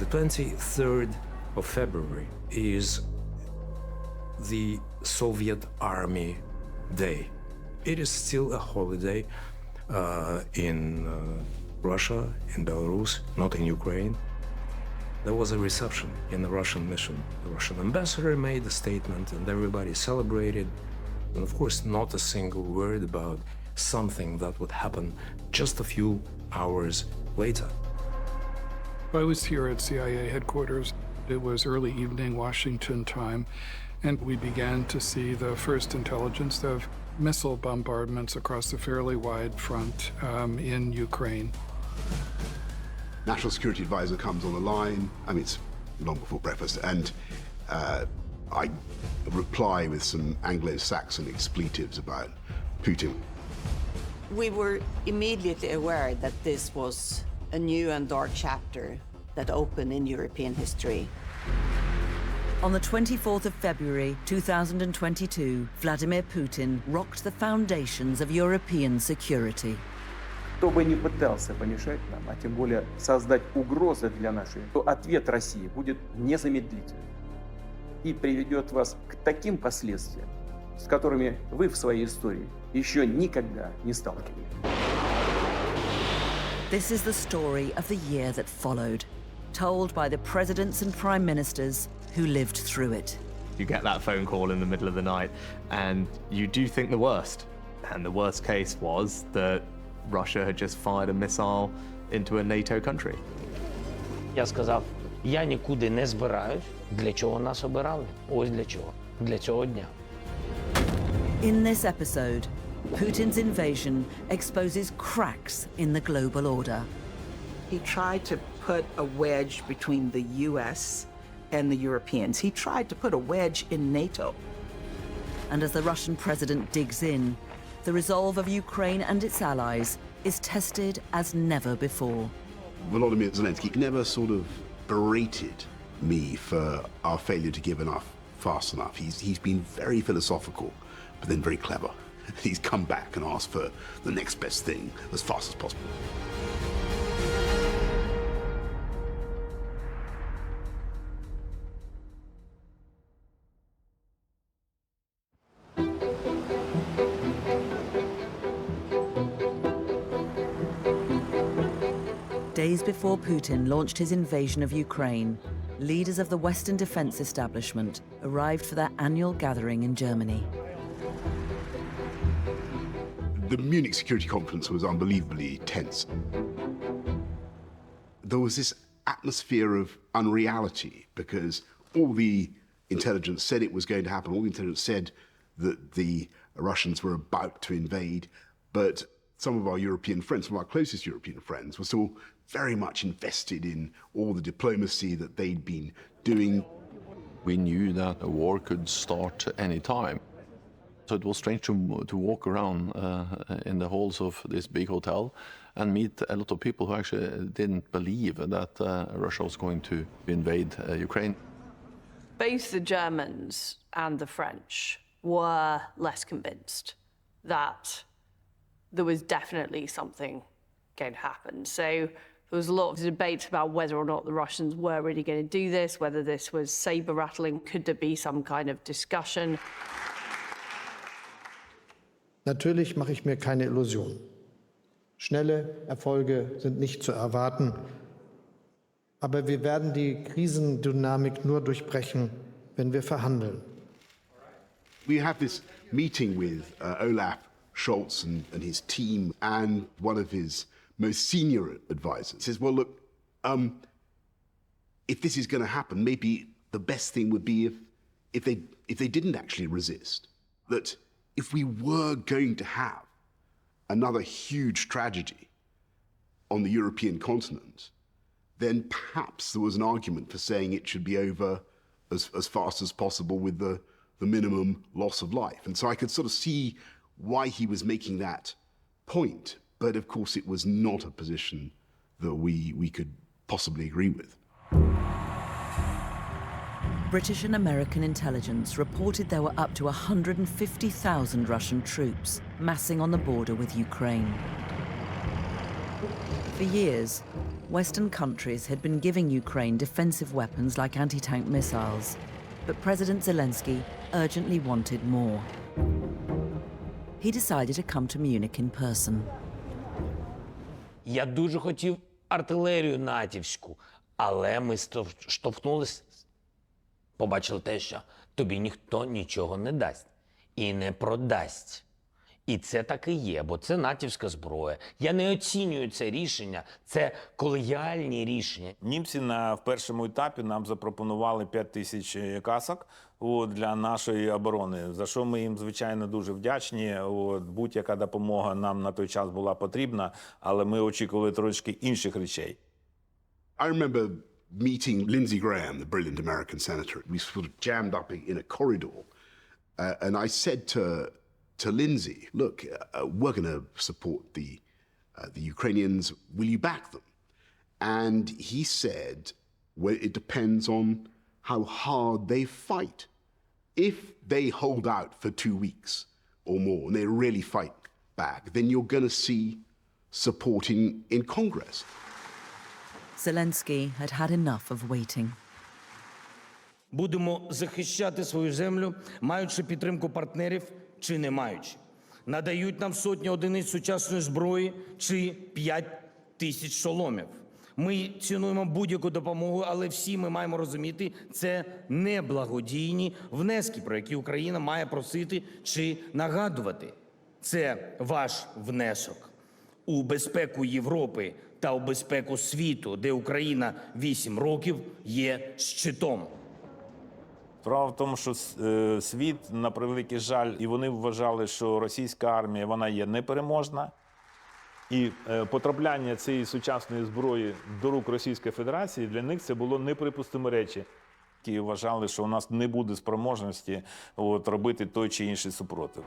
The 23rd of February is the Soviet Army Day. It is still a holiday in Russia, in Belarus, not in Ukraine. There was a reception in the Russian mission. The Russian ambassador made a statement and everybody celebrated. And of course, not a single word about something that would happen just a few hours later. I was here at CIA headquarters. It was early evening Washington time, and we began to see the first intelligence of missile bombardments across a fairly wide front in Ukraine. National Security Advisor comes on the line. I mean, it's long before breakfast, and I reply with some Anglo-Saxon expletives about Putin. We were immediately aware that this was a new and dark chapter that opened in European history. On the 24th of February 2022, Vladimir Putin rocked the foundations of European security. Кто бы ни пытался помешать нам, а тем более создать угрозы для нашей, то ответ России будет незамедлительным и приведет вас к таким последствиям, с которыми вы в своей истории еще никогда не сталкивались. This is the story of the year that followed, told by the presidents and prime ministers who lived through it. You get that phone call in the middle of the night and you do think the worst. And the worst case was that Russia had just fired a missile into a NATO country. Я сказав, я нікуди не збираюсь. Для чого нас обирали? Ось для чого. Для цього дня. In this episode, Putin's invasion exposes cracks in the global order. He tried to put a wedge between the US and the Europeans. He tried to put a wedge in NATO. And as the Russian president digs in, the resolve of Ukraine and its allies is tested as never before. Volodymyr Zelensky never sort of berated me for our failure to give enough fast enough. He's been very philosophical, but then very clever. He's come back and asked for the next best thing as fast as possible. Days before Putin launched his invasion of Ukraine, leaders of the Western defense establishment arrived for their annual gathering in Germany. The Munich Security Conference was unbelievably tense. There was this atmosphere of unreality because all the intelligence said it was going to happen. All the intelligence said that the Russians were about to invade, but some of our European friends, some of our closest European friends, were still very much invested in all the diplomacy that they'd been doing. We knew that a war could start any time. So it was strange to walk around in the halls of this big hotel and meet a lot of people who actually didn't believe that Russia was going to invade Ukraine. Both the Germans and the French were less convinced that there was definitely something going to happen. So there was a lot of debate about whether or not the Russians were really going to do this, whether this was saber rattling, could there be some kind of discussion? Natürlich mache ich mir keine Illusionen. Schnelle Erfolge sind nicht zu erwarten, aber wir werden die Krisendynamik nur durchbrechen, wenn wir verhandeln. We have this meeting with Olaf Scholz and his team, and one of his most senior advisors says, well, look, if this is going to happen, maybe the best thing would be if they didn't actually resist. That if we were going to have another huge tragedy on the European continent, then perhaps there was an argument for saying it should be over as fast as possible with the minimum loss of life. And so I could sort of see why he was making that point. But of course, it was not a position that we could possibly agree with. British and American intelligence reported there were up to 150,000 Russian troops massing on the border with Ukraine. For years, Western countries had been giving Ukraine defensive weapons like anti-tank missiles, but President Zelensky urgently wanted more. He decided to come to Munich in person. Я дуже хотів артилерію натівську, але ми штовхнулися. Побачили те, що тобі ніхто нічого не дасть і не продасть. І це так і є, бо це натівська зброя. Я не оцінюю це рішення, це колегіальні рішення. Німці в першому етапі нам запропонували 5 тисяч касок для нашої оборони, за що ми їм, звичайно, дуже вдячні. Будь-яка допомога нам на той час була потрібна, але ми очікували трошки інших речей. I remember meeting Lindsey Graham, the brilliant American senator. We sort of jammed up in a corridor, and I said to Lindsey, look, we're going to support the Ukrainians. Will you back them? And he said, well, it depends on how hard they fight. If they hold out for 2 weeks or more and they really fight back, then you're going to see support in Congress. Zelensky had had enough of waiting. Будемо захищати свою землю, маючи підтримку партнерів чи не маючи. Надають нам сотні одиниць сучасної зброї чи 5 тисяч шоломів. Ми цінуємо будь-яку допомогу, але всі ми маємо розуміти, це не благодійні внески, про які Україна має просити чи нагадувати. Це ваш внесок у безпеку Європи та у безпеку світу, де Україна 8 років є щитом. Справа в тому, що світ, на превеликий жаль, і вони вважали, що російська армія, вона є непереможна. І потрапляння цієї сучасної зброї до рук Російської Федерації, для них це було неприпустимі речі. І вважали, що у нас не буде спроможності робити той чи інший супротив.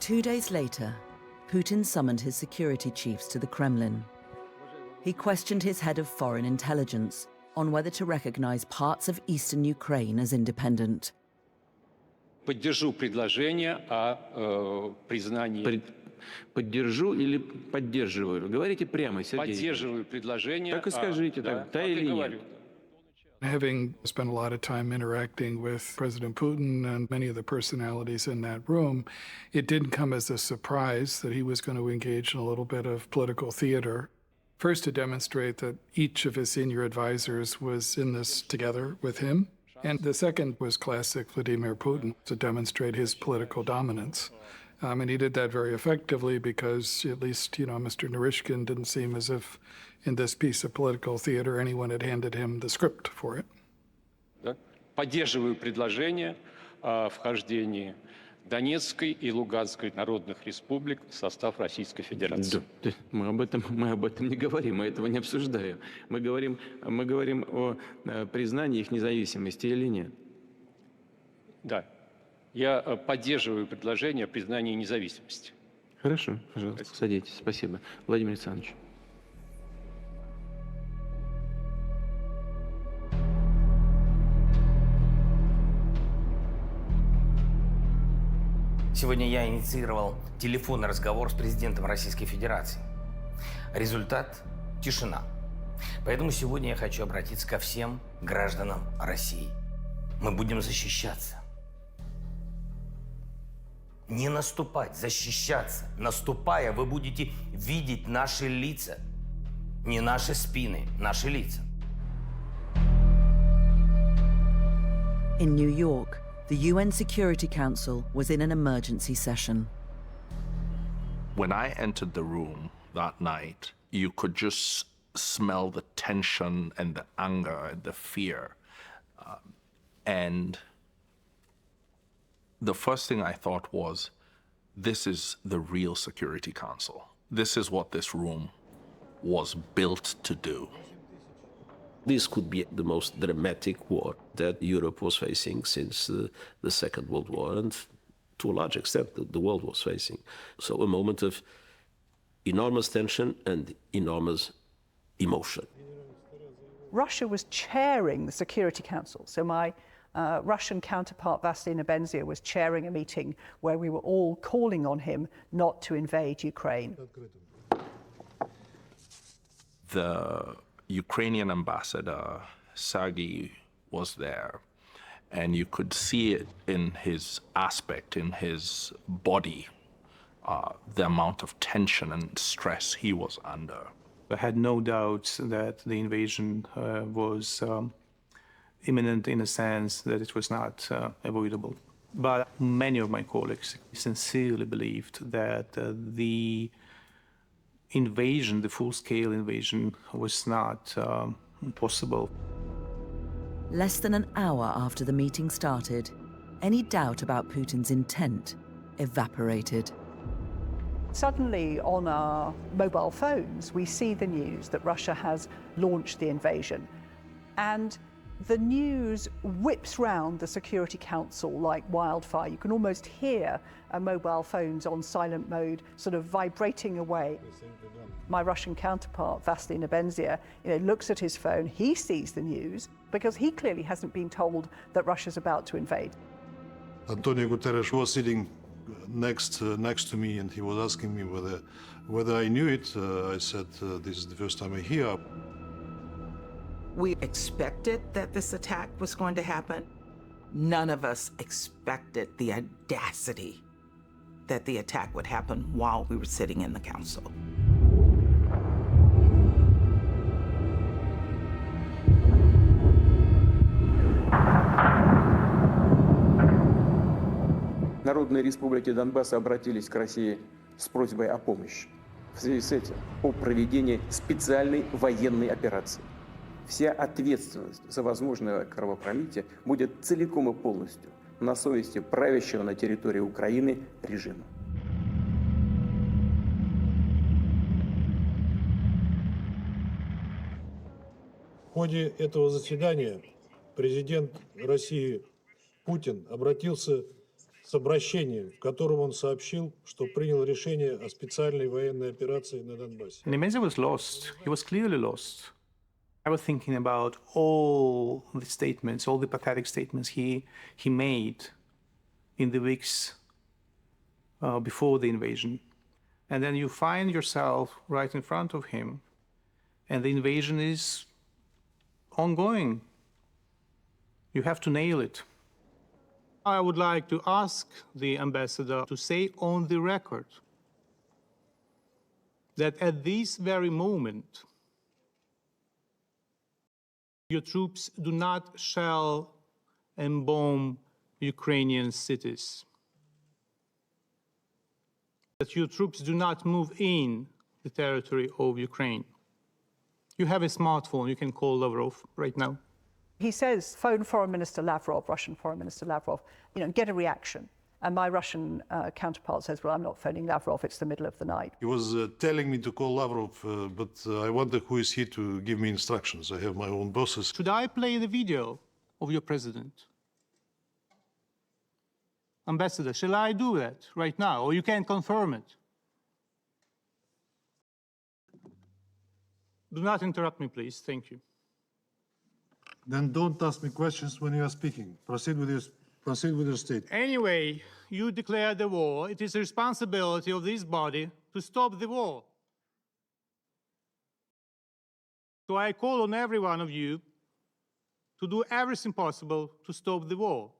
2 days later, Putin summoned his security chiefs to the Kremlin. He questioned his head of foreign intelligence on whether to recognize parts of eastern Ukraine as independent. Поддержу предложение о признании. Поддержу или поддерживаю? Говорите прямо, Сергей. Поддерживаю предложение. Так и скажите, да или нет. Having spent a lot of time interacting with President Putin and many of the personalities in that room, it didn't come as a surprise that he was going to engage in a little bit of political theater. First, to demonstrate that each of his senior advisors was in this together with him. And the second was classic Vladimir Putin, to demonstrate his political dominance. And he did that very effectively because, at least, Mr. Narishkin didn't seem as if in this piece of political theater anyone had handed him the script for it. Поддерживаю предложение о вхождении Донецкой и Луганской народных республик в состав Российской Федерации. Да, мы об этом не говорим, мы этого не обсуждаем. Мы говорим о признании их независимости или нет. Да, я поддерживаю предложение о признании независимости. Хорошо, пожалуйста, садитесь. Спасибо. Владимир Александрович. Сегодня я инициировал телефонный разговор с президентом Российской Федерации. Результат – тишина. Поэтому сегодня я хочу обратиться ко всем гражданам России. Мы будем защищаться. Не наступать, защищаться. Наступая, вы будете видеть наши лица. Не наши спины, наши лица. In New York, the UN Security Council was in an emergency session. When I entered the room that night, you could just smell the tension and the anger and the fear. And the first thing I thought was, this is the real Security Council. This is what this room was built to do. This could be the most dramatic war that Europe was facing since the Second World War, and to a large extent the world was facing. So a moment of enormous tension and enormous emotion. Russia was chairing the Security Council, so my Russian counterpart Vasily Nebenzia was chairing a meeting where we were all calling on him not to invade Ukraine. The Ukrainian ambassador, Sergei, was there, and you could see it in his aspect, in his body, the amount of tension and stress he was under. I had no doubts that the invasion was imminent in a sense that it was not avoidable. But many of my colleagues sincerely believed that the invasion, the full-scale invasion, was not possible. Less than an hour after the meeting started, any doubt about Putin's intent evaporated. Suddenly, on our mobile phones, we see the news that Russia has launched the invasion. And the news whips round the Security Council like wildfire. You can almost hear mobile phones on silent mode sort of vibrating away. My Russian counterpart, Vasily Nebenzia, looks at his phone. He sees the news because he clearly hasn't been told that Russia's about to invade. Antonio Guterres was sitting next to me, and he was asking me whether I knew it. I said, this is the first time I hear. We expected that this attack was going to happen. None of us expected the audacity that the attack would happen while we were sitting in the council. Народные республики Донбасса обратились к России с просьбой о помощи. В связи с этим о проведении специальной военной операции. Вся ответственность за возможное кровопролитие будет целиком и полностью на совести правящего на территории Украины режима. В ходе этого заседания президент России Путин обратился с обращением, в котором он сообщил, что принял решение о специальной военной операции на Донбассе. Nebenzia was lost. He was clearly lost. I was thinking about all the statements, all the pathetic statements he made in the weeks before the invasion. And then you find yourself right in front of him, and the invasion is ongoing. You have to nail it. I would like to ask the ambassador to say on the record that at this very moment, your troops do not shell and bomb Ukrainian cities. That your troops do not move in the territory of Ukraine. You have a smartphone, you can call Lavrov right now. He says, phone Foreign Minister Lavrov, Russian Foreign Minister Lavrov, get a reaction. And my Russian counterpart says, well, I'm not phoning Lavrov, it's the middle of the night. He was telling me to call Lavrov, but I wonder who is he to give me instructions. I have my own bosses. Should I play the video of your president? Ambassador, shall I do that right now, or you can confirm it? Do not interrupt me, please. Thank you. Then don't ask me questions when you are speaking. Proceed with your statement. Anyway, you declare the war. It is the responsibility of this body to stop the war. So I call on every one of you to do everything possible to stop the war.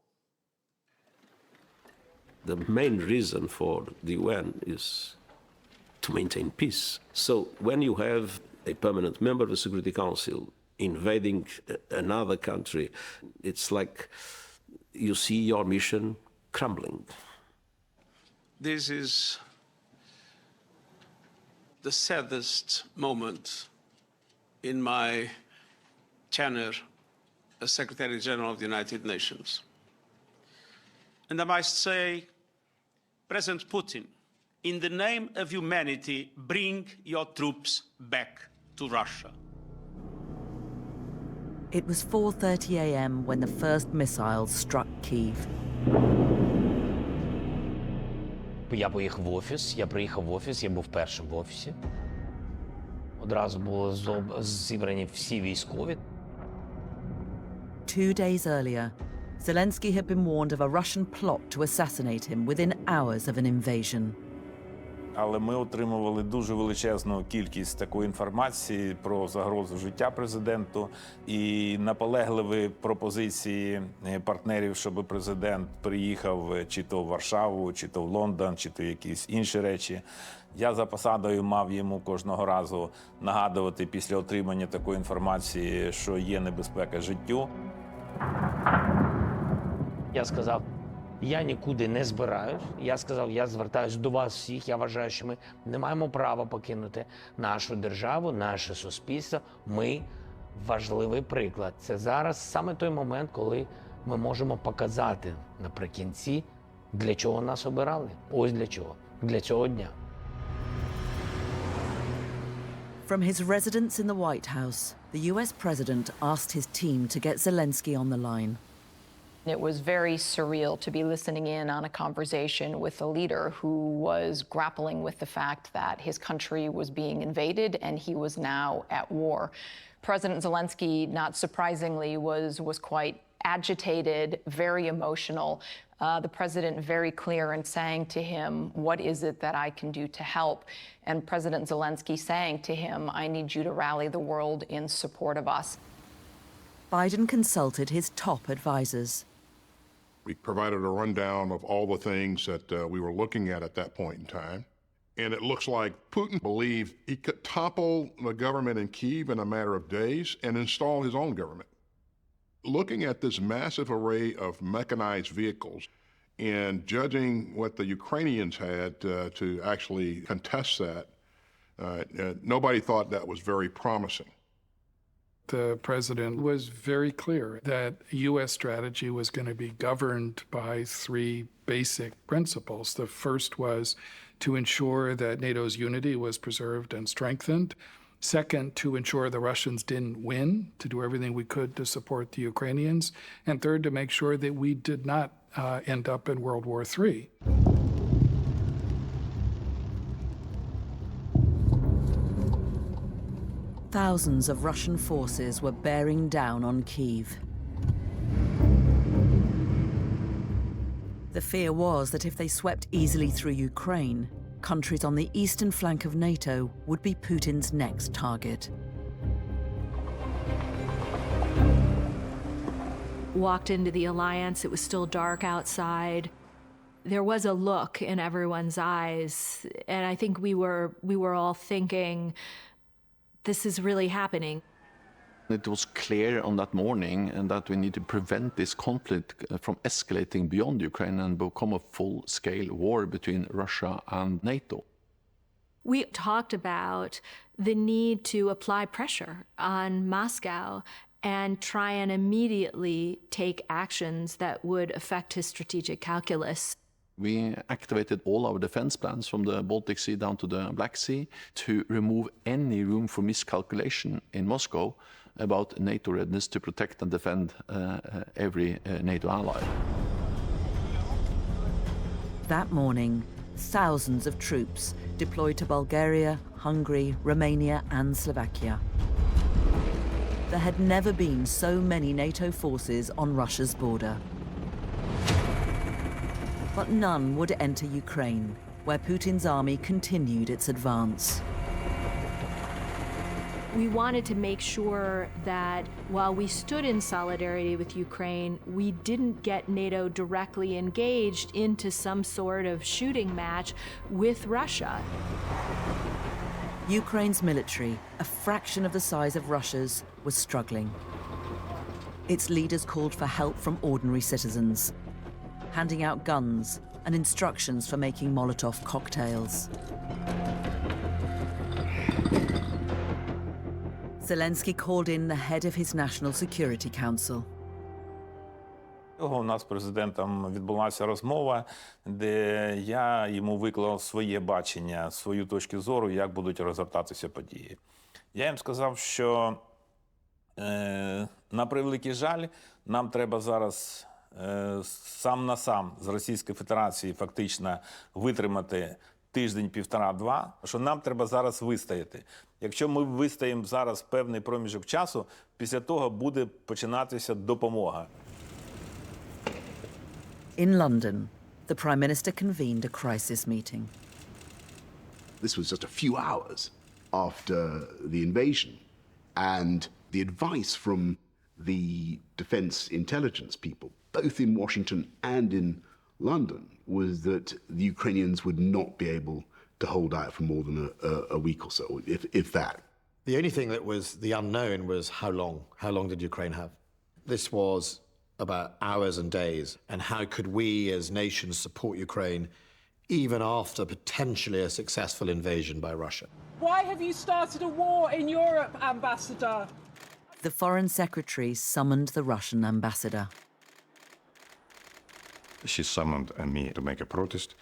The main reason for the UN is to maintain peace. So when you have a permanent member of the Security Council invading another country, it's like you see your mission crumbling. This is the saddest moment in my tenure as Secretary General of the United Nations. And I must say, President Putin, in the name of humanity, bring your troops back to Russia. It was 4:30 a.m. when the first missiles struck Kyiv. Я поїхав в офіс, я був першим в офісі. Одразу були зібрані всі військові. 2 days earlier, Zelensky had been warned of a Russian plot to assassinate him within hours of an invasion. Але ми отримували дуже величезну кількість такої інформації про загрозу життя президенту і наполегливі пропозиції партнерів, щоб президент приїхав чи то в Варшаву, чи то в Лондон, чи то якісь інші речі. Я за посадою мав йому кожного разу нагадувати після отримання такої інформації, що є небезпека життю. Я сказав, я нікуди не збираюсь. Я сказав, я звертаюсь до вас всіх. Я вважаю, що ми не маємо права покинути нашу державу, наше суспільство. Ми важливий приклад. Це зараз саме той момент, коли ми можемо показати наприкінці, для чого нас обирали. Ось для чого. Для цього дня. From his residence in the White House, the US president asked his team to get Zelensky on the line. It was very surreal to be listening in on a conversation with a leader who was grappling with the fact that his country was being invaded and he was now at war. President Zelensky, not surprisingly, was quite agitated, very emotional. The president very clear in saying to him, what is it that I can do to help? And President Zelensky saying to him, I need you to rally the world in support of us. Biden consulted his top advisors. We provided a rundown of all the things that we were looking at that point in time. And it looks like Putin believed he could topple the government in Kyiv in a matter of days and install his own government. Looking at this massive array of mechanized vehicles and judging what the Ukrainians had to actually contest that, nobody thought that was very promising. The president was very clear that U.S. strategy was going to be governed by three basic principles. The first was to ensure that NATO's unity was preserved and strengthened. Second, to ensure the Russians didn't win, to do everything we could to support the Ukrainians. And third, to make sure that we did not end up in World War III. Thousands of Russian forces were bearing down on Kyiv. The fear was that if they swept easily through Ukraine, countries on the eastern flank of NATO would be Putin's next target. Walked into the alliance, it was still dark outside. There was a look in everyone's eyes, and I think we were all thinking, this is really happening. It was clear on that morning that we need to prevent this conflict from escalating beyond Ukraine and become a full-scale war between Russia and NATO. We talked about the need to apply pressure on Moscow and try and immediately take actions that would affect his strategic calculus. We activated all our defense plans from the Baltic Sea down to the Black Sea to remove any room for miscalculation in Moscow about NATO readiness to protect and defend every NATO ally. That morning, thousands of troops deployed to Bulgaria, Hungary, Romania, and Slovakia. There had never been so many NATO forces on Russia's border. But none would enter Ukraine, where Putin's army continued its advance. We wanted to make sure that while we stood in solidarity with Ukraine, we didn't get NATO directly engaged into some sort of shooting match with Russia. Ukraine's military, a fraction of the size of Russia's, was struggling. Its leaders called for help from ordinary citizens, handing out guns and instructions for making Molotov cocktails. Zelensky called in the head of his National Security Council. У нас з президентом відбулася розмова, де я йому виклав своє бачення, свою точку зору, як будуть розгортатися події. Я їм сказав, що на превеликий жаль, нам треба зараз сам на сам з Російської Федерації фактично витримати тиждень, півтора-два, що нам треба зараз вистояти. Якщо ми вистоїмо зараз певний проміжок часу, після того буде починатися допомога. In London, the Prime Minister convened a crisis meeting. This was just a few hours after the invasion, and the advice from the defense intelligence people, both in Washington and in London, was that the Ukrainians would not be able to hold out for more than a week or so, if that. The only thing that was the unknown was how long. How long did Ukraine have? This was about hours and days. And how could we as nations support Ukraine even after potentially a successful invasion by Russia? Why have you started a war in Europe, Ambassador? The Foreign Secretary summoned the Russian ambassador. She summoned me to make a protest.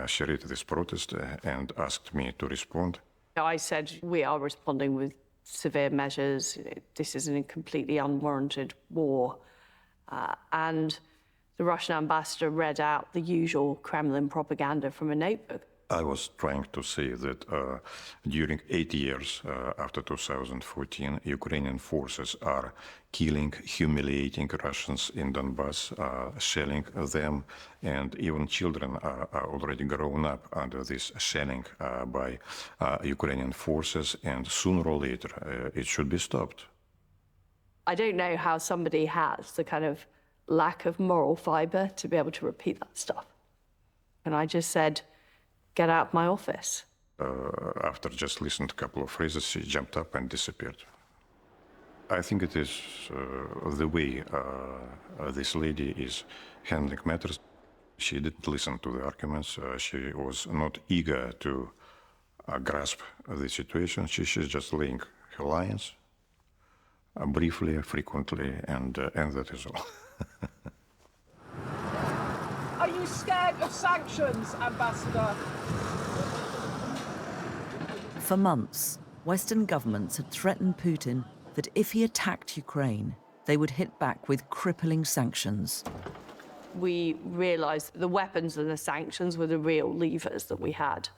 She read this protest and asked me to respond. I said we are responding with severe measures. This is a completely unwarranted war. And the Russian ambassador read out the usual Kremlin propaganda from a notebook. I was trying to say that during 8 years after 2014, Ukrainian forces are killing, humiliating Russians in Donbass, shelling them, and even children are already grown up under this shelling by Ukrainian forces, and sooner or later it should be stopped. I don't know how somebody has the kind of lack of moral fiber to be able to repeat that stuff. And I just said, get out of my office. After just listening to a couple of phrases, she jumped up and disappeared. I think it is the way this lady is handling matters. She didn't listen to the arguments. She was not eager to grasp the situation. She's just laying her lines briefly, frequently, and that is all. Are you scared of sanctions, Ambassador? For months, Western governments had threatened Putin that if he attacked Ukraine, they would hit back with crippling sanctions. We realized the weapons and the sanctions were the real levers that we had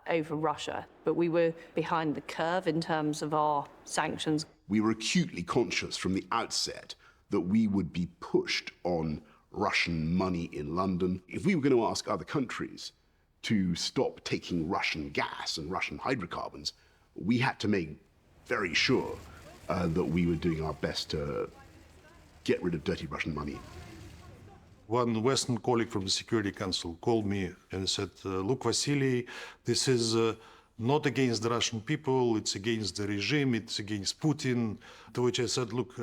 over Russia, but we were behind the curve in terms of our sanctions. We were acutely conscious from the outset that we would be pushed on Russian money in London. If we were going to ask other countries to stop taking Russian gas and Russian hydrocarbons, we had to make very sure that we were doing our best to get rid of dirty Russian money. One Western colleague from the Security Council called me and said, look, Vasily, this is not against the Russian people, it's against the regime, it's against Putin. To which I said, look,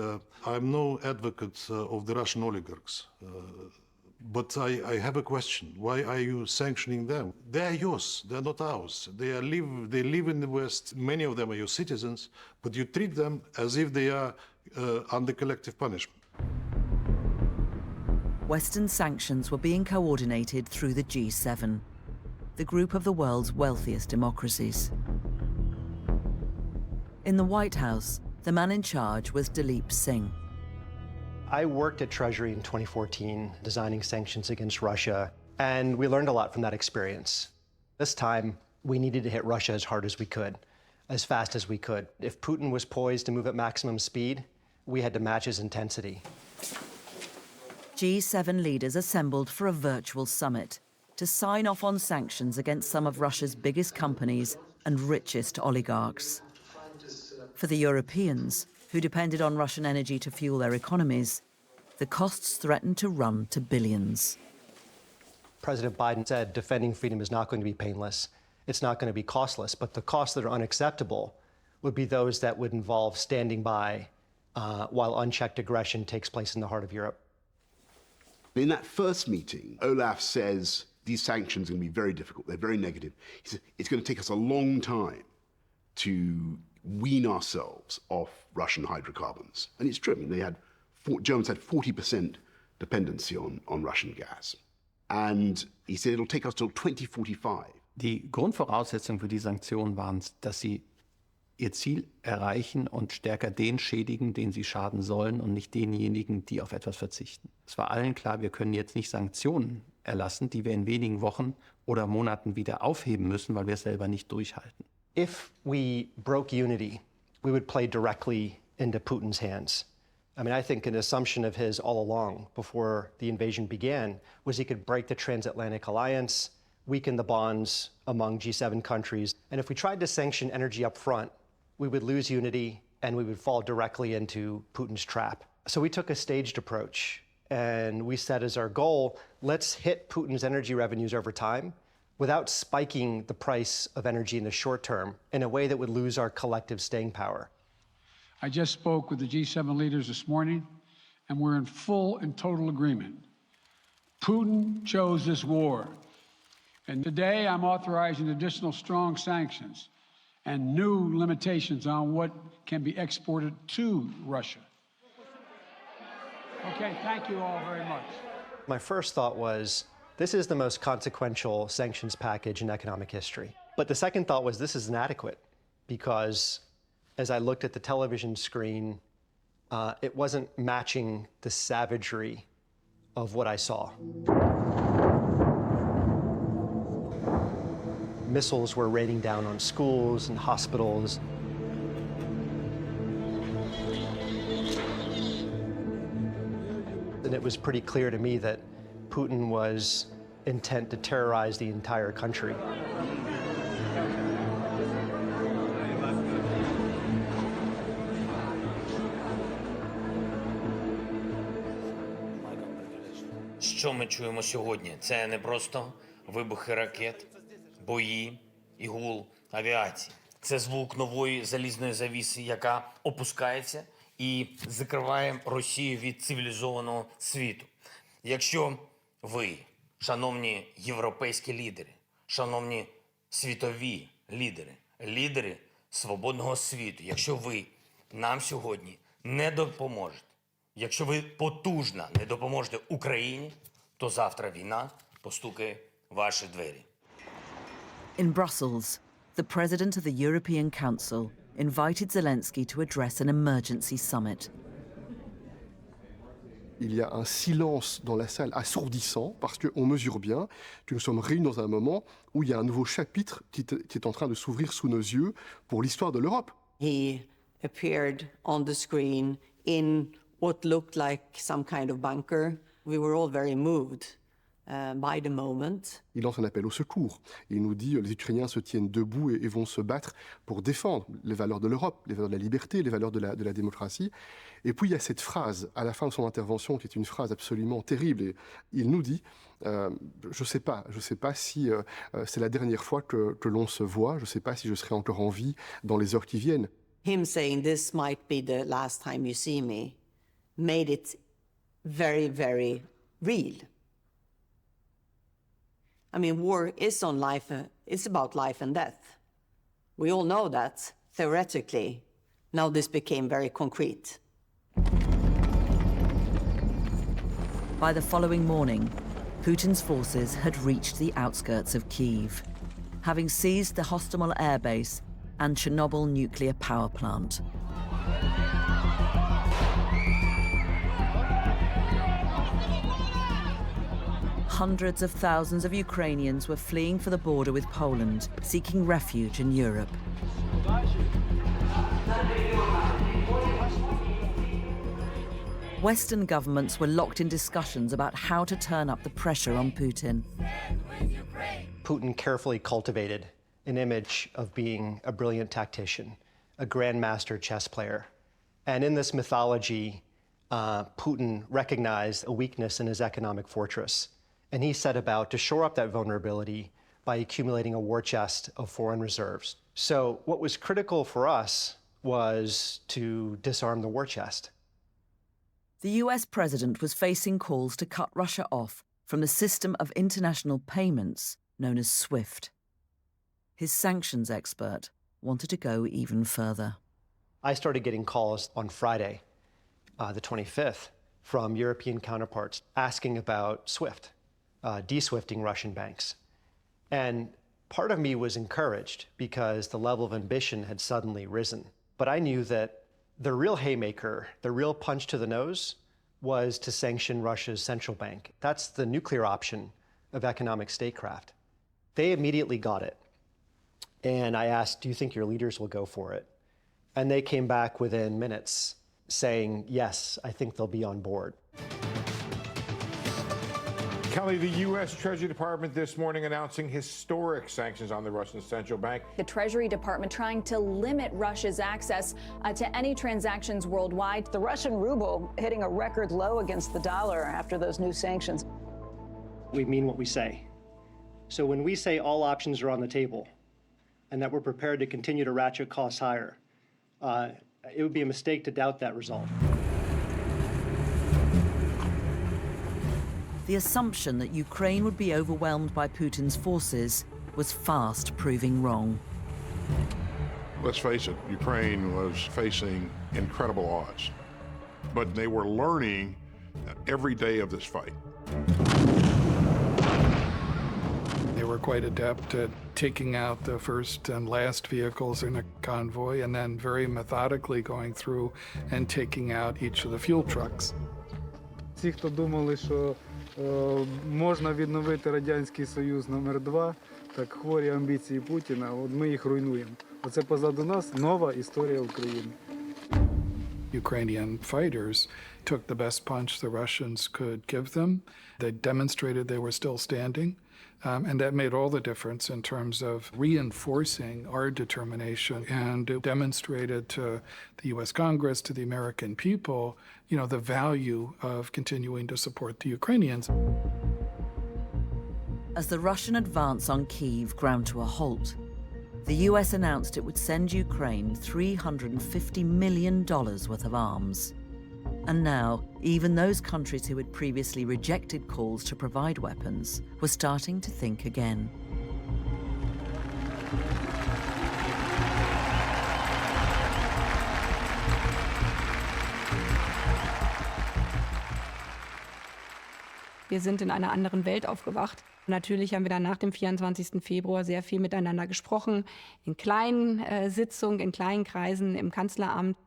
I'm no advocate of the Russian oligarchs, but I have a question. Why are you sanctioning them? They are yours, they're not ours. They live in the West, many of them are your citizens, but you treat them as if they are under collective punishment. Western sanctions were being coordinated through the G7, the group of the world's wealthiest democracies. In the White House, the man in charge was Dileep Singh. I worked at Treasury in 2014, designing sanctions against Russia, and we learned a lot from that experience. This time, we needed to hit Russia as hard as we could, as fast as we could. If Putin was poised to move at maximum speed, we had to match his intensity. G7 leaders assembled for a virtual summit to sign off on sanctions against some of Russia's biggest companies and richest oligarchs. For the Europeans, who depended on Russian energy to fuel their economies, the costs threatened to run to billions. President Biden said defending freedom is not going to be painless. It's not going to be costless, but the costs that are unacceptable would be those that would involve standing by while unchecked aggression takes place in the heart of Europe. In that first meeting, Olaf says these sanctions are going to be very difficult. They're very negative. He said it's going to take us a long time to wean ourselves off Russian hydrocarbons. And it's true. I mean, Germans had 40% dependency on Russian gas. And he said it'll take us till 2045. Die Grundvoraussetzung für die Sanktionen waren, dass sie ihr Ziel erreichen und stärker den schädigen, den sie schaden sollen und nicht denjenigen, die auf etwas verzichten. Es war allen klar, wir können jetzt nicht Sanktionen erlassen, die wir in wenigen Wochen oder Monaten wieder aufheben müssen, weil wir es selber nicht durchhalten. If we broke unity, we would play directly into Putin's hands. I mean, I think an assumption of his all along before the invasion began was he could break the transatlantic alliance, weaken the bonds among G7 countries, and if we tried to sanction energy up front, we would lose unity and we would fall directly into Putin's trap. So we took a staged approach, and we set as our goal, let's hit Putin's energy revenues over time without spiking the price of energy in the short term in a way that would lose our collective staying power. I just spoke with the G7 leaders this morning, and we're in full and total agreement. Putin chose this war, and today I'm authorizing additional strong sanctions and new limitations on what can be exported to Russia. Okay, thank you all very much. My first thought was, this is the most consequential sanctions package in economic history. But the second thought was, this is inadequate, because as I looked at the television screen, it wasn't matching the savagery of what I saw. Missiles were raining down on schools and hospitals. And it was pretty clear to me that Putin was intent to terrorize the entire country. Що ми чуємо сьогодні? Це не просто вибухи ракет, бої і гул авіації. Це звук нової залізної завіси, яка опускається і закриває Росію від цивілізованого світу. Якщо ви, шановні європейські лідери, шановні світові лідери, лідери свободного світу, якщо ви нам сьогодні не допоможете, якщо ви потужно не допоможете Україні, то завтра війна постукає в ваші двері. In Brussels, the president of the European Council invited Zelensky to address an emergency summit. Il y a un silence dans la salle assourdissant parce qu'on mesure bien que nous sommes réunis dans un moment où il y a un nouveau chapitre qui est en train de s'ouvrir sous nos yeux pour l'histoire de l'Europe. He appeared on the screen in what looked like some kind of bunker. We were all very moved by the moment. Il lance un appel au secours. Il nous dit les Ukrainiens se tiennent debout et vont se battre pour défendre les valeurs de l'Europe, les valeurs de la liberté, les valeurs de la démocratie. Et puis il y a cette phrase à la fin de son intervention qui est une phrase absolument terrible. Et il nous dit je ne sais pas si c'est la dernière fois que l'on se voit, je ne sais pas si je serai encore en vie dans les heures qui viennent. Him saying this might be the last time you see me made it very, very real. I mean, war is on life, it's about life and death. We all know that, theoretically. Now this became very concrete. By the following morning, Putin's forces had reached the outskirts of Kyiv, having seized the Hostomel air base and Chernobyl nuclear power plant. Hundreds of thousands of Ukrainians were fleeing for the border with Poland, seeking refuge in Europe. Western governments were locked in discussions about how to turn up the pressure on Putin. Putin carefully cultivated an image of being a brilliant tactician, a grandmaster chess player. And in this mythology, Putin recognized a weakness in his economic fortress. And he set about to shore up that vulnerability by accumulating a war chest of foreign reserves. So what was critical for us was to disarm the war chest. The US president was facing calls to cut Russia off from the system of international payments known as SWIFT. His sanctions expert wanted to go even further. I started getting calls on Friday, the 25th, from European counterparts asking about SWIFT. De-SWIFTing Russian banks. And part of me was encouraged because the level of ambition had suddenly risen. But I knew that the real haymaker, the real punch to the nose, was to sanction Russia's central bank. That's the nuclear option of economic statecraft. They immediately got it. And I asked, do you think your leaders will go for it? And they came back within minutes saying, yes, I think they'll be on board. Kelly, the U.S. Treasury Department this morning announcing historic sanctions on the Russian central bank. The Treasury Department trying to limit Russia's access to any transactions worldwide. The Russian ruble hitting a record low against the dollar after those new sanctions. We mean what we say. So when we say all options are on the table and that we're prepared to continue to ratchet costs higher, it would be a mistake to doubt that result. The assumption that Ukraine would be overwhelmed by Putin's forces was fast proving wrong. Let's face it, Ukraine was facing incredible odds, but they were learning every day of this fight. They were quite adept at taking out the first and last vehicles in a convoy and then very methodically going through and taking out each of the fuel trucks. Ті, хто думали, що можна відновити Радянський Союз номер 2, так хворі амбіції Путіна, от ми їх руйнуємо. Оце позаду нас нова історія України. Ukrainian fighters took the best punch the Russians could give them. They demonstrated they were still standing, and that made all the difference in terms of reinforcing our determination. And it demonstrated to the U.S. Congress, to the American people, you know, the value of continuing to support the Ukrainians. As the Russian advance on Kyiv ground to a halt, the US announced it would send Ukraine $350 million worth of arms. And now, even those countries who had previously rejected calls to provide weapons were starting to think again. Wir sind in einer anderen Welt aufgewacht. Natürlich haben wir dann nach dem 24. Februar sehr viel miteinander gesprochen, in kleinen Sitzungen, in kleinen Kreisen im Kanzleramt.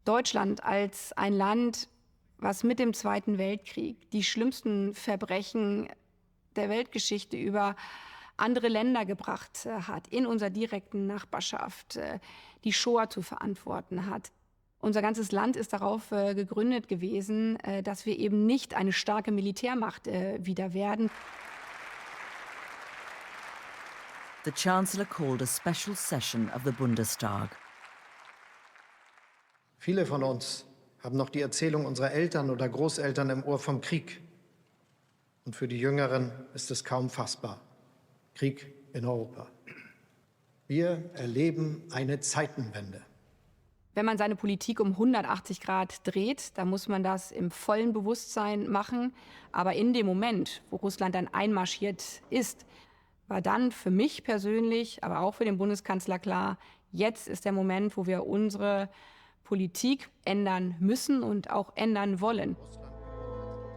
Deutschland als ein Land, was mit dem Zweiten Weltkrieg die schlimmsten Verbrechen der Weltgeschichte über andere Länder gebracht hat, in unserer direkten Nachbarschaft, die Shoah zu verantworten hat. Unser ganzes Land ist darauf gegründet gewesen, dass wir eben nicht eine starke Militärmacht wieder werden. The Chancellor called a special session of the Bundestag. Viele von uns haben noch die Erzählung unserer Eltern oder Großeltern im Ohr vom Krieg. Und für die Jüngeren ist es kaum fassbar. Krieg in Europa. Wir erleben eine Zeitenwende. Wenn man seine Politik um 180 Grad dreht, dann muss man das im vollen Bewusstsein machen. Aber in dem Moment, wo Russland dann einmarschiert ist, war dann für mich persönlich, aber auch für den Bundeskanzler klar, jetzt ist der Moment, wo wir unsere Politik ändern müssen und auch ändern wollen.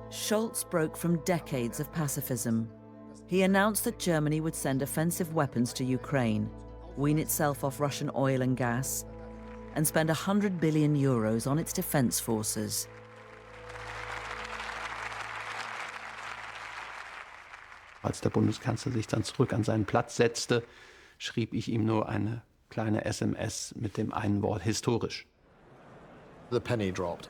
Scholz broke from decades of pacifism. He announced that Germany would send offensive weapons to Ukraine, wean itself off Russian oil and gas, and spend 100 billion euros on its defense forces. Als der Bundeskanzler sich dann zurück an seinen Platz setzte, schrieb ich ihm nur eine kleine SMS mit dem einen Wort historisch. The penny dropped.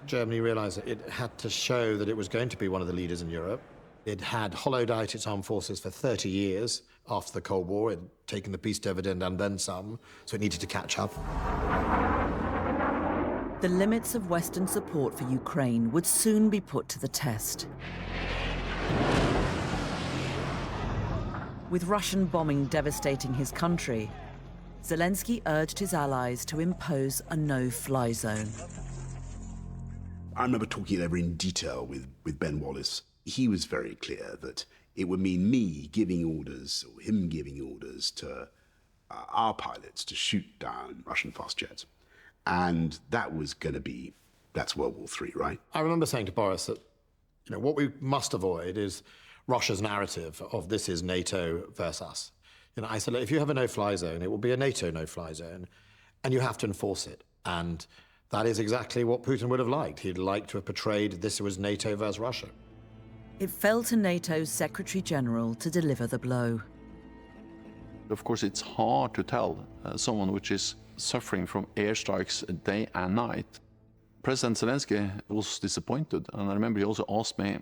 Germany realized that it had to show that it was going to be one of the leaders in Europe. It had hollowed out its armed forces for 30 years after the Cold War. It had taken the peace dividend and then some, so it needed to catch up. The limits of Western support for Ukraine would soon be put to the test. With Russian bombing devastating his country, Zelensky urged his allies to impose a no-fly zone. I remember talking it over in detail with Ben Wallace. He was very clear that it would mean me giving orders, or him giving orders to our pilots to shoot down Russian fast jets. And that was going to be, that's World War III, right? I remember saying to Boris that, you know, what we must avoid is Russia's narrative of this is NATO versus us. You know, I said, look, if you have a no-fly zone, it will be a NATO no-fly zone, and you have to enforce it. And that is exactly what Putin would have liked. He'd like to have portrayed this was NATO versus Russia. It fell to NATO's Secretary General to deliver the blow. Of course, it's hard to tell someone which is suffering from airstrikes day and night President Zelensky was disappointed, and I remember he also asked me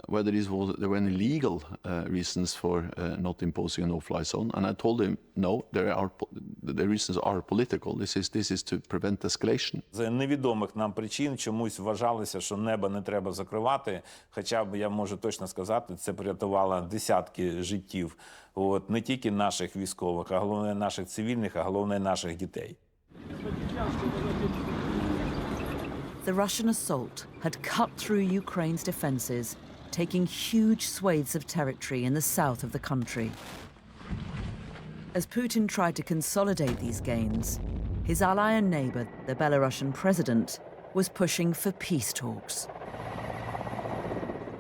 whether there were any legal reasons for not imposing a no-fly zone, and I told him no. The reasons are political. This is to prevent escalation. З невідомих нам причин чомусь вважалося, що небо не треба закривати. Хоча б я можу точно сказати, це порятувало десятки життів. От не тільки наших військових, а головне наших цивільних, а головне наших дітей. The Russian assault had cut through Ukraine's defences, taking huge swathes of territory in the south of the country. As Putin tried to consolidate these gains, his ally and neighbour, the Belarusian president, was pushing for peace talks.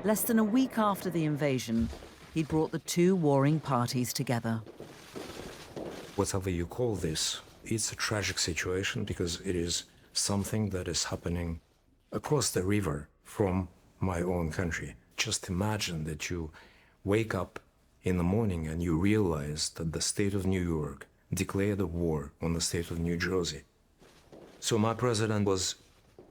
Less than a week after the invasion, he brought the two warring parties together. Whatever you call this, it's a tragic situation because it is something that is happening across the river from my own country. Just imagine that you wake up in the morning and you realize that the state of New York declared a war on the state of New Jersey. So my president was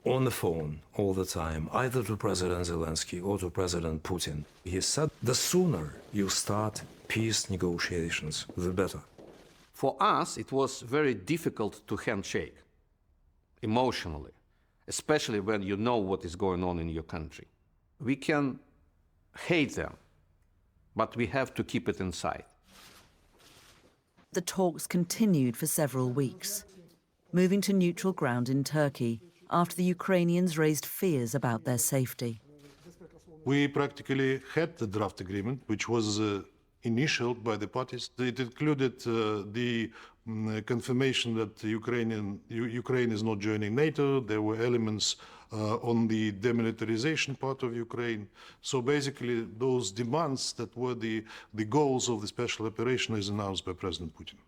on the phone all the time, either to President Zelensky or to President Putin. He said, the sooner you start peace negotiations, the better. For us, it was very difficult to handshake emotionally, especially when you know what is going on in your country. We can hate them, but we have to keep it inside. The talks continued for several weeks, moving to neutral ground in Turkey after the Ukrainians raised fears about their safety. We practically had the draft agreement, which was initialed by the parties. It included the confirmation that Ukraine is not joining NATO. There were elements on the demilitarization part of Ukraine. So basically, those demands that were the goals of the special operation is announced by President Putin.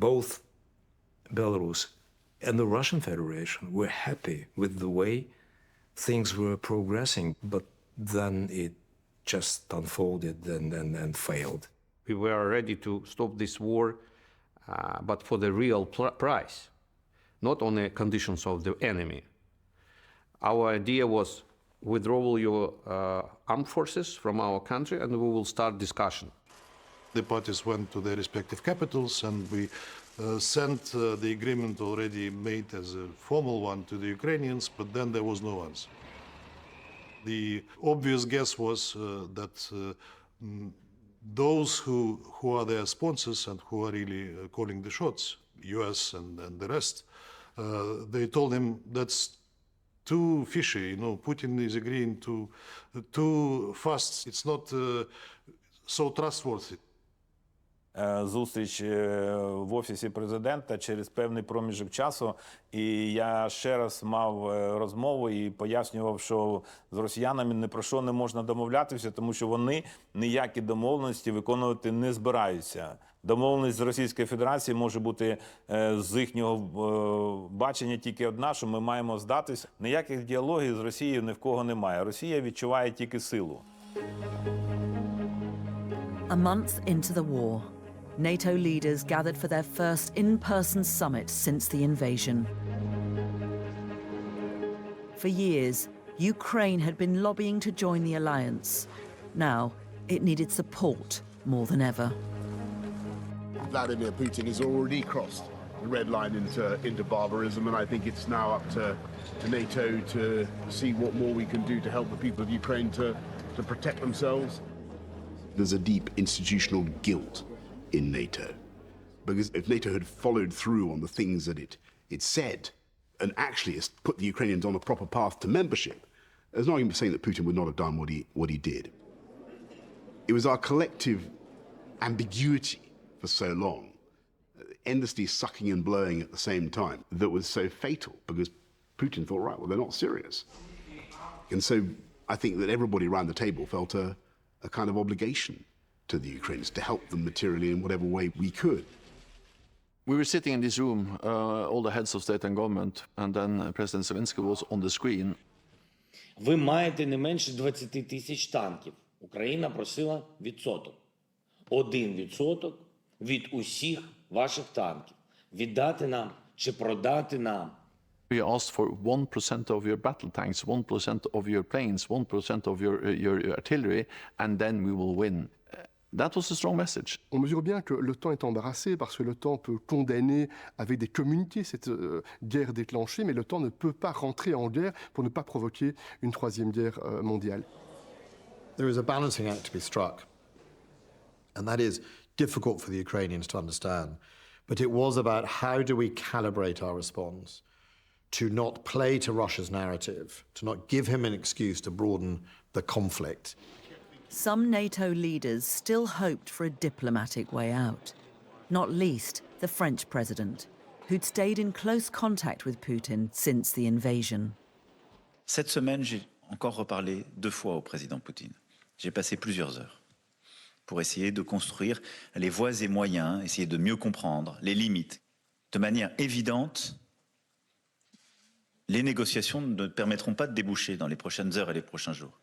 Both Belarus and the Russian Federation were happy with the way things were progressing, but then it just unfolded and failed. We were ready to stop this war, but for the real price, not on the conditions of the enemy. Our idea was withdraw your armed forces from our country and we will start discussion. The parties went to their respective capitals and we sent the agreement already made as a formal one to the Ukrainians, but then there was no answer. The obvious guess was that those who are their sponsors and who are really calling the shots, US and the rest, they told him that's too fishy. Putin is agreeing too fast. It's not so trustworthy. Зустріч в Офісі президента через певний проміжок часу. І я ще раз мав розмову і пояснював, що з росіянами ні про що не можна домовлятися, тому що вони ніякі домовленості виконувати не збираються. Домовленість з Російською Федерацією може бути з їхнього бачення тільки одна, що ми маємо здатись. Ніяких діалогів з Росією ні в кого немає. Росія відчуває тільки силу. A month into the war, NATO leaders gathered for their first in-person summit since the invasion. For years, Ukraine had been lobbying to join the alliance. Now, it needed support more than ever. Vladimir Putin has already crossed the red line into barbarism, and I think it's now up to NATO to see what more we can do to help the people of Ukraine to protect themselves. There's a deep institutional guilt in NATO, because if NATO had followed through on the things that it said and actually has put the Ukrainians on a proper path to membership, there's no argument for saying that Putin would not have done what he did. It was our collective ambiguity for so long, endlessly sucking and blowing at the same time, that was so fatal, because Putin thought, right, well, they're not serious. And so I think that everybody around the table felt a kind of obligation to the Ukrainians to help them materially in whatever way we could. We were sitting in this room, all the heads of state and government, and then President Zelensky was on the screen. Ви маєте не менше 20 тисяч танків. Україна просила відсоток. 1% від усіх ваших танків. Віддати нам чи продати нам We asked for 1% of your battle tanks, 1% of your planes, 1% of your artillery, and then we will win. That was a strong message. On mesure bien que l'OTAN est embarrassé parce que l'OTAN peut condamner avec des communiqués cette guerre déclenchée, mais l'OTAN ne peut pas rentrer en guerre pour ne pas provoquer une troisième guerre mondiale. There is a balancing act to be struck, and that is difficult for the Ukrainians to understand. But it was about how do we calibrate our response to not play to Russia's narrative, to not give him an excuse to broaden the conflict. Some NATO leaders still hoped for a diplomatic way out, not least the French president, who'd stayed in close contact with Putin since the invasion. Cette semaine, j'ai encore reparlé 2 fois au président Poutine. J'ai passé plusieurs heures pour essayer de construire les voies et moyens, essayer de mieux comprendre les limites. De manière évidente, les négociations ne permettront pas de déboucher dans les prochaines heures et les prochains jours.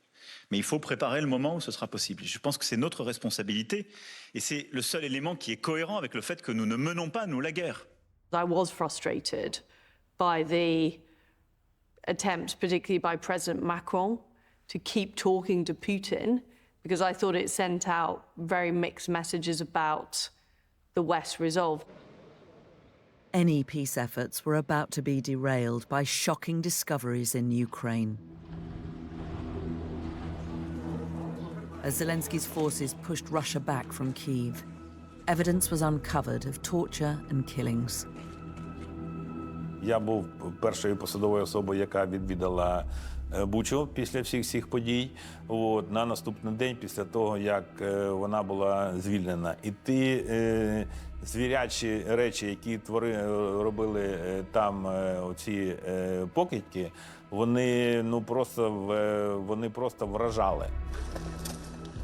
Mais il faut préparer le moment où ce sera possible. Je pense que c'est notre responsabilité et c'est le seul élément qui est cohérent avec le fait que nous ne menons pas, nous, la guerre. I was frustrated by the attempt, particularly by President Macron, to keep talking to Putin, because I thought it sent out very mixed messages about the West's resolve. Any peace efforts were about to be derailed by shocking discoveries in Ukraine. As Zelensky's forces pushed Russia back from Kyiv, evidence was uncovered of torture and killings. Я був першою посадовою особою, яка відвідала Бучу після всіх цих подій. На наступний день, після того, як вона була звільнена. І ті звірячі речі, які робили там оці покидьки, вони просто вражали.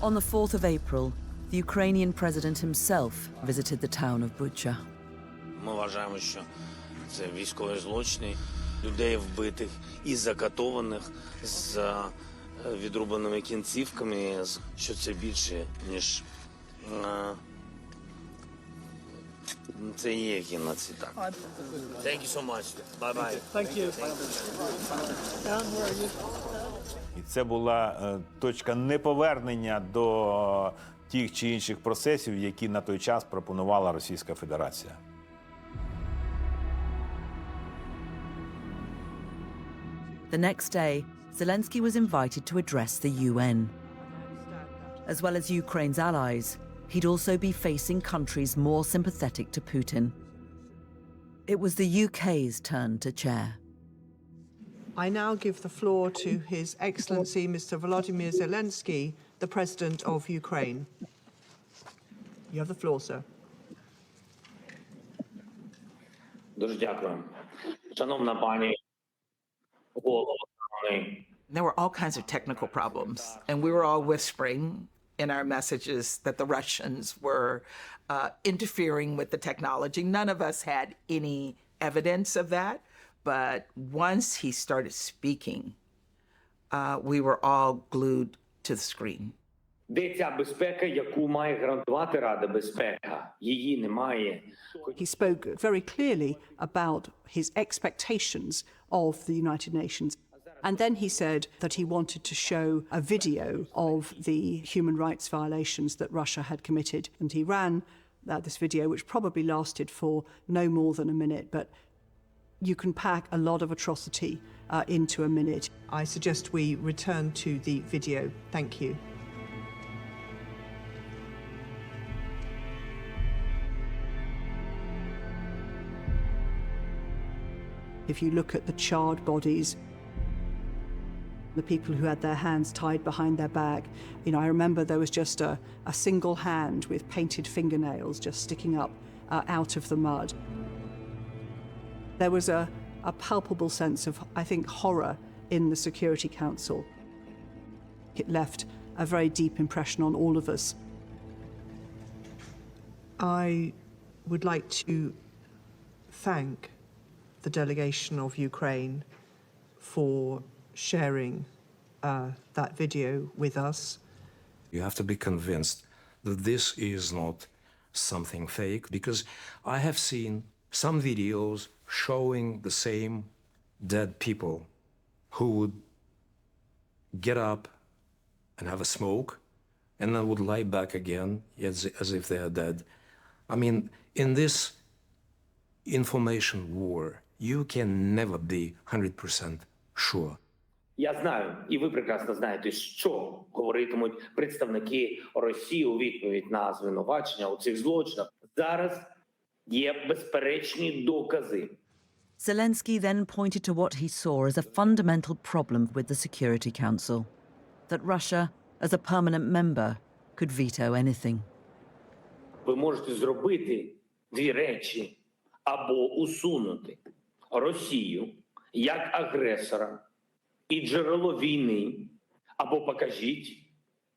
On the 4th of April, the Ukrainian president himself visited the town of Bucha. Ми вважаємо, що це військові злочини, людей вбитих і закатованих з відрубаними кінцівками, що це більше, ніж це є геноцид. Thank you so much. Bye-bye. Thank you. Down, where are you? І це була точка неповернення до тих чи інших процесів, які на той час пропонувала Російська Федерація. The next day, Zelensky was invited to address the UN. As well as Ukraine's allies, he'd also be facing countries more sympathetic to Putin. It was the UK's turn to chair. I now give the floor to His Excellency Mr. Volodymyr Zelensky, the President of Ukraine. You have the floor, sir. Дуже дякую. Шановна пані голово. There were all kinds of technical problems, and we were all whispering in our messages that the Russians were interfering with the technology. None of us had any evidence of that, but once he started speaking, we were all glued to the screen. Де ця безпека, яку має гарантувати Рада безпеки? Її немає. He spoke very clearly about his expectations of the United Nations. And then he said that he wanted to show a video of the human rights violations that Russia had committed. And he ran this video, which probably lasted for no more than a minute. But you can pack a lot of atrocity into a minute. I suggest we return to the video. Thank you. If you look at the charred bodies, the people who had their hands tied behind their back, I remember there was just a single hand with painted fingernails just sticking up out of the mud. There was a palpable sense of, I think, horror in the Security Council. It left a very deep impression on all of us. I would like to thank the delegation of Ukraine for sharing that video with us. You have to be convinced that this is not something fake, because I have seen some videos showing the same dead people who would get up and have a smoke and then would lie back again as if they are dead. I mean, in this information war, you can never be 100% sure. Я знаю, і ви прекрасно знаєте, що говоритимуть представники Росії у відповідь на звинувачення у цих злочинах. Зараз є безперечні докази. Zelensky then pointed to what he saw as a fundamental problem with the Security Council, that Russia, as a permanent member, could veto anything. Ви можете зробити дві речі: або усунути Росію як агресора і джерело війни, або покажіть,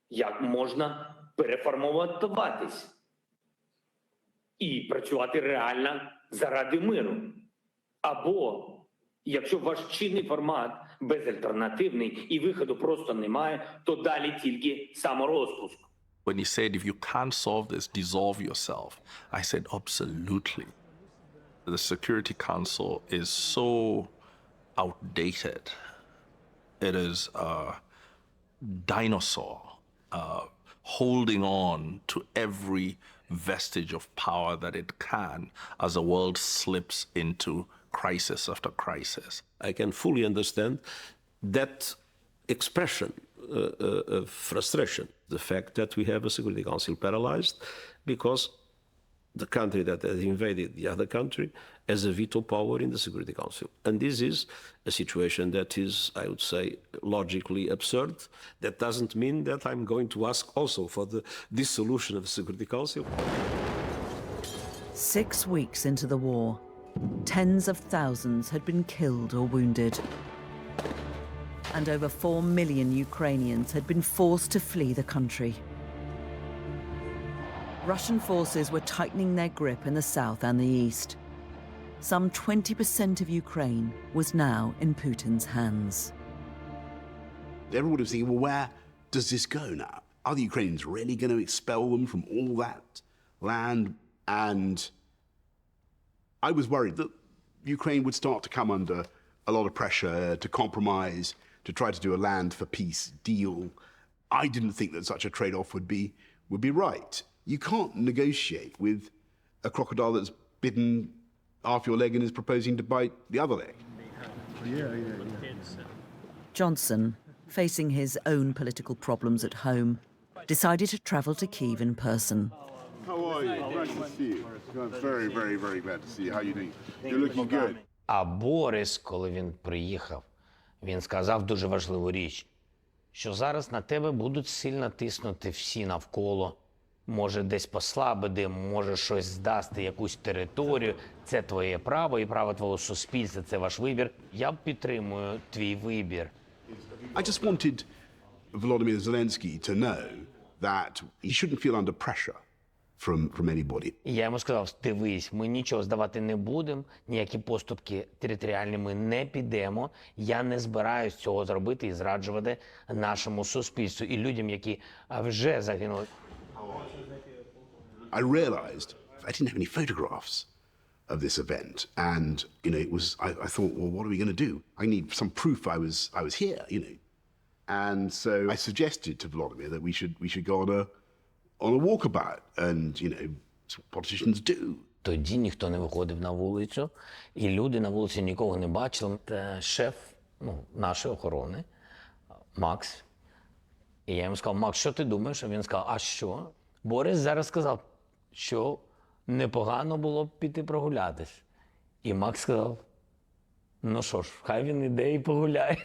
як можна переформатуватись і працювати реально заради миру. Або, якщо ваш чинний формат безальтернативний і виходу просто немає, то далі тільки саморозпуск. When he said, if you can't solve this, dissolve yourself, I said, absolutely. The Security Council is so outdated. It is a dinosaur holding on to every vestige of power that it can as the world slips into crisis after crisis. I can fully understand that expression of frustration, the fact that we have a Security Council paralyzed because the country that has invaded the other country has a veto power in the Security Council. And this is a situation that is, I would say, logically absurd. That doesn't mean that I'm going to ask also for the dissolution of the Security Council. 6 weeks into the war, tens of thousands had been killed or wounded. And over 4 million Ukrainians had been forced to flee the country. Russian forces were tightening their grip in the south and the east. Some 20% of Ukraine was now in Putin's hands. Everyone was thinking, well, where does this go now? Are the Ukrainians really going to expel them from all that land? And I was worried that Ukraine would start to come under a lot of pressure to compromise, to try to do a land for peace deal. I didn't think that such a trade-off would be right. You can't negotiate with a crocodile that's bitten half your leg and is proposing to bite the other leg. Johnson, facing his own political problems at home, decided to travel to Kyiv in person. How are you? Nice to see you. I'm very, very, very glad to see you. How are you doing? You're looking good. А Борис, коли він приїхав, він сказав дуже важливу річ, що зараз на тебе будуть сильно тиснути всі навколо. Може десь послабити, може щось здасти, якусь територію. Це твоє право і право твого суспільства, це ваш вибір. Я підтримую твій вибір. I just wanted Volodymyr Zelensky to know that he shouldn't feel under pressure from anybody. І я йому сказав, дивись, ми нічого здавати не будемо, ніякі поступки територіальні ми не підемо. Я не збираюсь цього зробити і зраджувати нашому суспільству і людям, які вже загинули. I realized I didn't have any photographs of this event, and it was. I thought, well, what are we going to do? I need some proof I was here, And so I suggested to Volodymyr that we should go on a walkabout, and that's what politicians do. Тоді ніхто не виходив на вулицю, і люди на вулиці нікого не бачили. Шеф нашої охорони, Макс. І я йому сказав, Макс, що ти думаєш? А він сказав, а що? Борис зараз сказав, що непогано було б піти прогулятись. І Макс сказав, ну що ж, хай він іде і погуляє.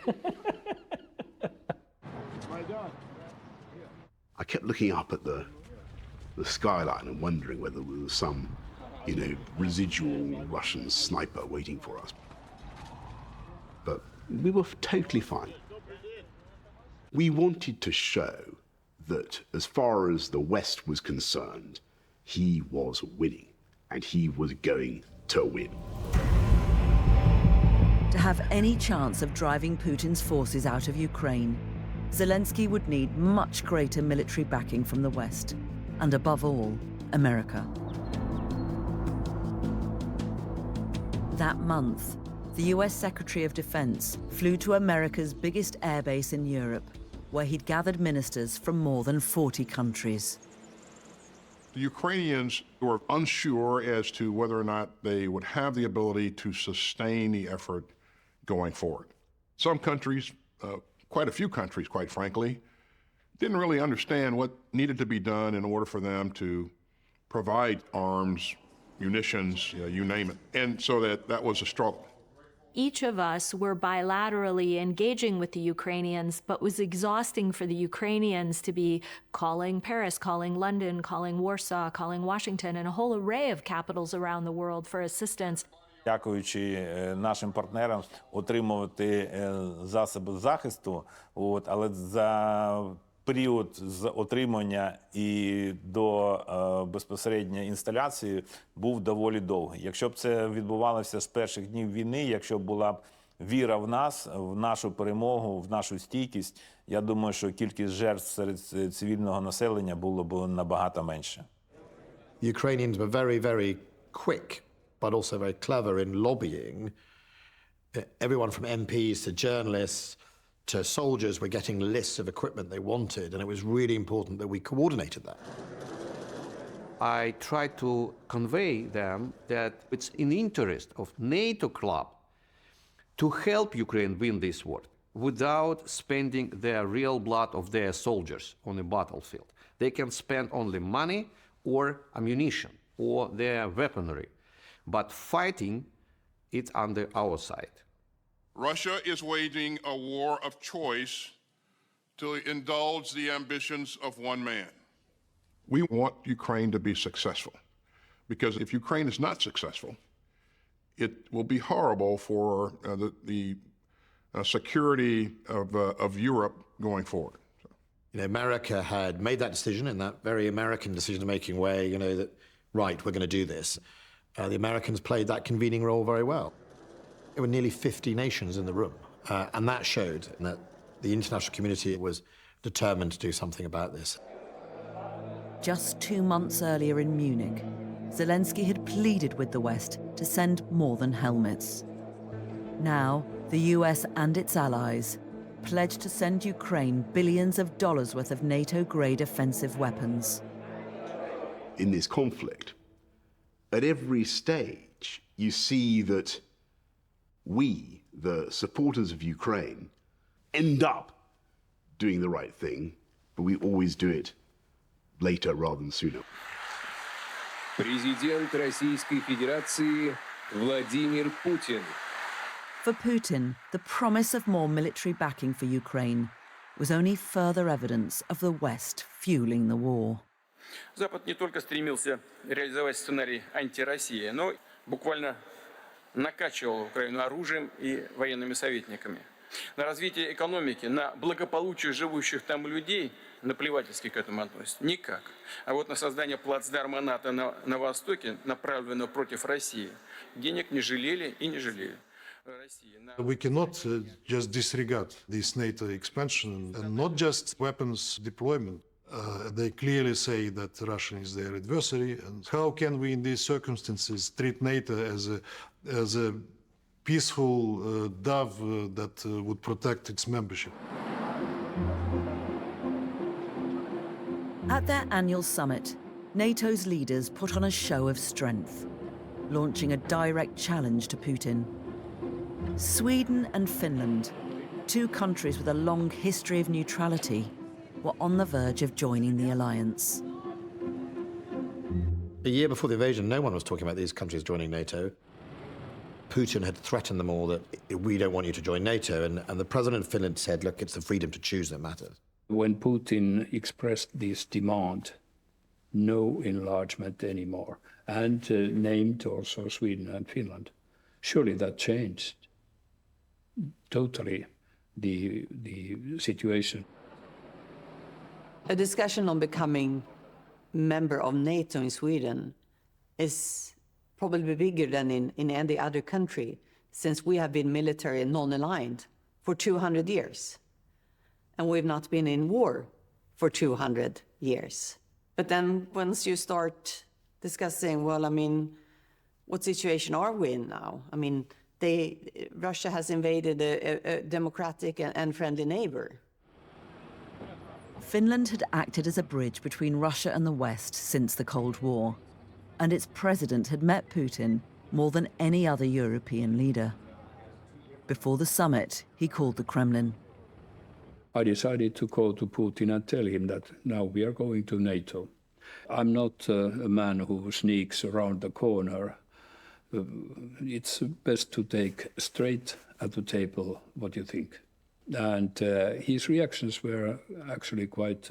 I kept looking up at the skyline and wondering whether there was some, residual Russian sniper waiting for us. But we were totally fine. We wanted to show that as far as the West was concerned, he was winning, and he was going to win. To have any chance of driving Putin's forces out of Ukraine, Zelensky would need much greater military backing from the West, and above all, America. That month, the US Secretary of Defense flew to America's biggest airbase in Europe, where he'd gathered ministers from more than 40 countries. The Ukrainians were unsure as to whether or not they would have the ability to sustain the effort going forward. Some countries, quite a few countries, quite frankly, didn't really understand what needed to be done in order for them to provide arms, munitions, you name it. And so that was a struggle. Each of us were bilaterally engaging with the Ukrainians, but was exhausting for the Ukrainians to be calling Paris, calling London, calling Warsaw, calling Washington, and a whole array of capitals around the world for assistance. Дякуючи нашим партнерам, отримувати засоби захисту, але за період з отримання і до безпосередньо інсталяції був доволі довгий. Якщо б це відбувалося з перших днів війни, якщо б була б віра в нас, в нашу перемогу, в нашу стійкість, я думаю, що кількість жертв серед цивільного населення було б набагато менше. Ukrainians were very, very quick, but also very clever in lobbying. Everyone from MPs to journalists to soldiers were getting lists of equipment they wanted, and it was really important that we coordinated that. I tried to convey them that it's in the interest of NATO club to help Ukraine win this war without spending their real blood of their soldiers on the battlefield. They can spend only money or ammunition or their weaponry, but fighting, it's under our side. Russia is waging a war of choice to indulge the ambitions of one man. We want Ukraine to be successful, because if Ukraine is not successful, it will be horrible for the security of Europe going forward. You know, America had made that decision in that very American decision-making way, you know, that, right, we're going to do this. The Americans played that convening role very well. There were nearly 50 nations in the room, and that showed that the international community was determined to do something about this. Just 2 months earlier in Munich, Zelensky had pleaded with the West to send more than helmets. Now, the US and its allies pledged to send Ukraine billions of dollars worth of NATO-grade offensive weapons. In this conflict, at every stage, you see that we, the supporters of Ukraine, end up doing the right thing, but we always do it later rather than sooner. Президент Российской Федерации Владимир Путин. For Putin, the promise of more military backing for Ukraine was only further evidence of the West fueling the war. Запад не только стремился реализовать сценарий антироссии, но буквально накачивал Украину оружием и военными советниками. На развитие экономики, на благополучие живущих там людей наплевательски к этому относятся. Никак. А вот на создание плацдарма НАТО на Востоке, направленного против России, денег не жалели и не жалеют. We cannot just disregard this NATO expansion and not just weapons deployment. They clearly say that Russia is their adversary. And how can we, in these circumstances, treat NATO as a peaceful dove that would protect its membership? At their annual summit, NATO's leaders put on a show of strength, launching a direct challenge to Putin. Sweden and Finland, two countries with a long history of neutrality, were on the verge of joining the alliance. A year before the invasion, no one was talking about these countries joining NATO. Putin had threatened them all that we don't want you to join NATO, and the president of Finland said, look, it's the freedom to choose that matters. When Putin expressed this demand, no enlargement anymore, and named also Sweden and Finland, surely that changed totally the situation. A discussion on becoming member of NATO in Sweden is probably bigger than in any other country, since we have been military and non-aligned for 200 years. And we've not been in war for 200 years. But then once you start discussing, well, I mean, what situation are we in now? I mean, Russia has invaded a democratic and friendly neighbor. Finland had acted as a bridge between Russia and the West since the Cold War, and its president had met Putin more than any other European leader. Before the summit, he called the Kremlin. I decided to call to Putin and tell him that now we are going to NATO. I'm not a man who sneaks around the corner. It's best to take straight at the table what you think. And his reactions were actually quite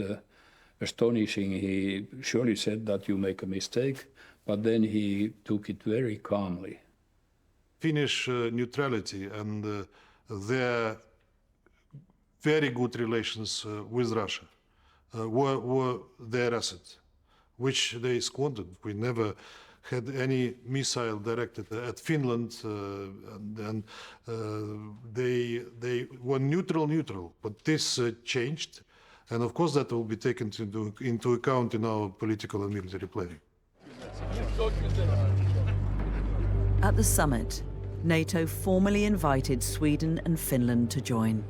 astonishing. He surely said that you make a mistake, but then he took it very calmly. Finnish neutrality and their very good relations with Russia were their asset, which they squandered. We never had any missile directed at Finland, and they were neutral. But this changed, and of course that will be taken into account in our political and military planning. At the summit, NATO formally invited Sweden and Finland to join.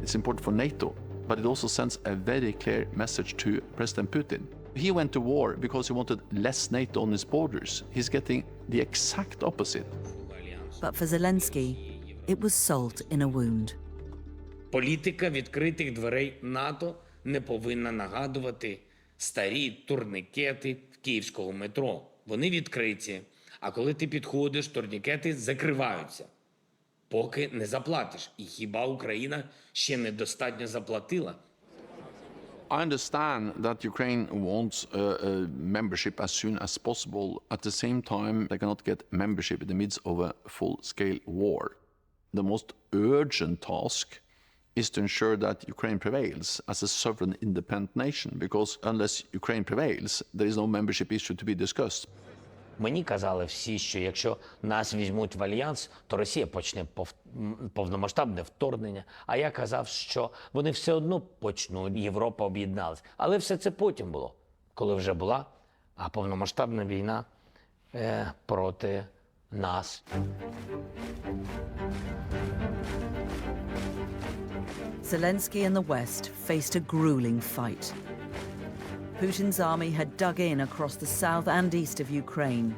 It's important for NATO, but it also sends a very clear message to President Putin. He went to war because he wanted less NATO on his borders. He's getting the exact opposite. But for Zelensky, it was salt in a wound. Політика відкритих дверей НАТО не повинна нагадувати старі турнікети київського метро. Вони відкриті, а коли ти підходиш, турнікети закриваються, поки не заплатиш. І хіба Україна ще недостатньо заплатила? I understand that Ukraine wants membership as soon as possible. At the same time, they cannot get membership in the midst of a full-scale war. The most urgent task is to ensure that Ukraine prevails as a sovereign, independent nation, because unless Ukraine prevails, there is no membership issue to be discussed. Мені казали всі, що якщо нас візьмуть в альянс, то Росія почне повномасштабне вторгнення. А я казав, що вони все одно почнуть, Європа об'єдналась. Але все це потім було, коли вже була повномасштабна війна проти нас. Zelensky and the West faced a grueling fight. Putin's army had dug in across the south and east of Ukraine,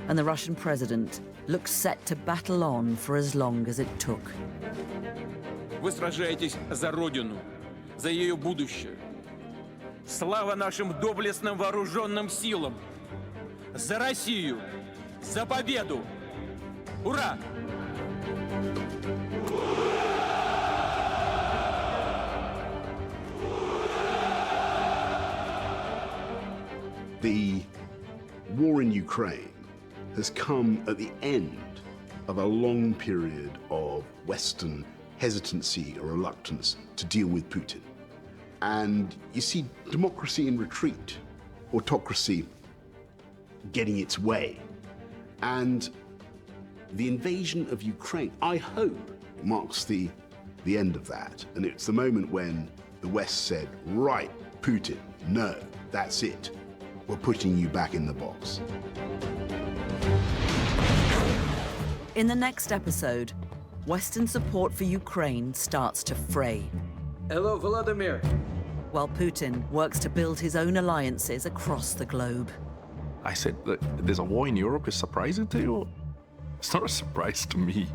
and the Russian president looked set to battle on for as long as it took. Вы сражаетесь за Родину, за ее будущее. Слава нашим доблестным вооруженным силам! За Россию! За победу! Ура! The war in Ukraine has come at the end of a long period of Western hesitancy or reluctance to deal with Putin. And you see democracy in retreat, autocracy getting its way. And the invasion of Ukraine, I hope, marks the end of that. And it's the moment when the West said, right, Putin, no, that's it. We're putting you back in the box. In the next episode, Western support for Ukraine starts to fray. Hello, Vladimir. While Putin works to build his own alliances across the globe. I said that there's a war in Europe is surprising to you? It's not a surprise to me.